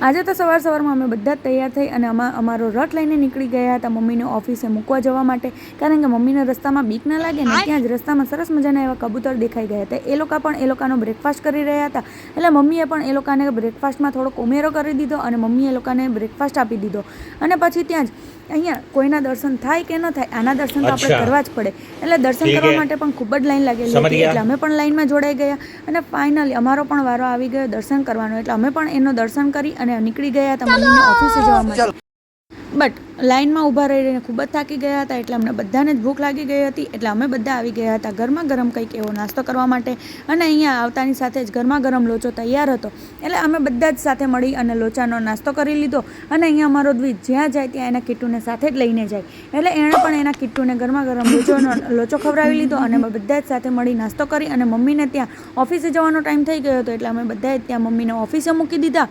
આજે તો સવારમાં અમે બધા જ તૈયાર થઈ અને અમારો રથ લઈને નીકળી ગયા હતા મમ્મીને ઓફિસે મૂકવા જવા માટે, કારણ કે મમ્મીને રસ્તામાં બીક ના લાગે ને. ત્યાં જ રસ્તામાં સરસ મજાના એવા કબૂતર દેખાઈ ગયા હતા. એ લોકો પણ એ લોકોનો બ્રેકફાસ્ટ કરી રહ્યા હતા, એટલે મમ્મીએ પણ એ લોકોને બ્રેકફાસ્ટમાં થોડોક ઉમેરો કરી દીધો અને મમ્મીએ એ લોકોને બ્રેકફાસ્ટ આપી દીધો. અને પછી ત્યાં જ અહીંયા કોઈના દર્શન થાય કે ન થાય, આના દર્શન તો આપણે કરવા જ પડે, એટલે દર્શન કરવા માટે પણ ખૂબ જ લાઈન લાગેલી હતી. એટલે અમે પણ લાઈનમાં જોડાઈ ગયા અને ફાઇનલી અમારો પણ વારો આવી ગયો દર્શન કરવાનો. એટલે અમે પણ એનો દર્શન કરી અને નીકળી ગયા હતા મમ્મીને ઓફિસે જવા માટે. બટ લાઇનમાં ઊભા રહીને ખૂબ જ થાકી ગયા હતા, એટલે અમને બધાને જ ભૂખ લાગી ગઈ હતી. એટલે અમે બધા આવી ગયા હતા ગરમા ગરમ કંઈક એવો નાસ્તો કરવા માટે. અને અહીંયા આવતાની સાથે જ ગરમા ગરમ લોચો તૈયાર હતો, એટલે અમે બધા જ સાથે મળી અને લોચાનો નાસ્તો કરી લીધો. અને અહીંયા અમારો દ્વિજ જ્યાં જાય ત્યાં એના કિટ્ટુને સાથે જ લઈને જાય, એટલે એણે પણ એના કિટ્ટુને ગરમા ગરમ લોચો ખવડાવી લીધો. અને અમે બધા જ સાથે મળી નાસ્તો કરી અને મમ્મીને ત્યાં ઓફિસે જવાનો ટાઈમ થઈ ગયો હતો, એટલે અમે બધાએ ત્યાં મમ્મીને ઓફિસે મૂકી દીધા.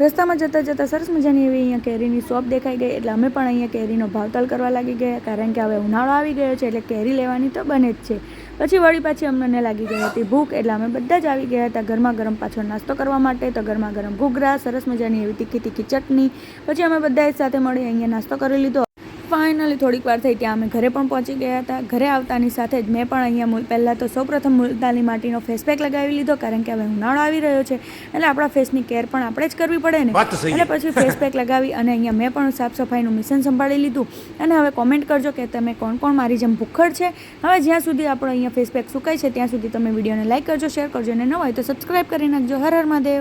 રસ્તામાં જતાં જતાં સરસ મજાની એવી અહીંયા કેરીની શોપ દેખાઈ ગઈ, એટલે અમે પણ અહીંયા કેરીનો ભાવતાલ કરવા લાગી ગયા, કારણ કે હવે ઉનાળો આવી ગયો છે એટલે કેરી લેવાની તો બને જ છે. પછી વળી પાછી અમને લાગી ગઈ હતી ભૂખ, એટલે અમે બધા જ આવી ગયા હતા ગરમા ગરમ પાછો નાસ્તો કરવા માટે. તો ગરમા ગરમ ઘૂઘરા, સરસ મજાની એવી તીખી તીખી ચટણી, પછી અમે બધાએ સાથે મળી અહીંયા નાસ્તો કરી લીધો. ફાઇનલી થોડીક વાર થઈ ત્યાં અમે ઘરે પણ પહોંચી ગયા હતા. ઘરે આવતાની સાથે જ મેં પણ અહીંયા પહેલાં તો સૌપ્રથમ મુલતાની માટીનો ફેસ પેક લગાવી લીધો, કારણ કે હવે ઉનાળો આવી રહ્યો છે એટલે આપણા ફેસની કેર પણ આપણે જ કરવી પડે ને. એટલે પછી ફેસ પેક લગાવી અને અહીંયા મેં પણ સાફ સફાઈનું મિશન સંભાળી લીધું. અને હવે કોમેન્ટ કરજો કે તમે કોણ કોણ મારી જેમ ભૂખડ છે. હવે જ્યાં સુધી આપણો અહીંયા ફેસ પેક સુકાય છે ત્યાં સુધી તમે વિડીયોને લાઈક કરજો, શેર કરજો અને ન હોય તો સબસ્ક્રાઈબ કરી નાખજો. હર હર મહાદેવ.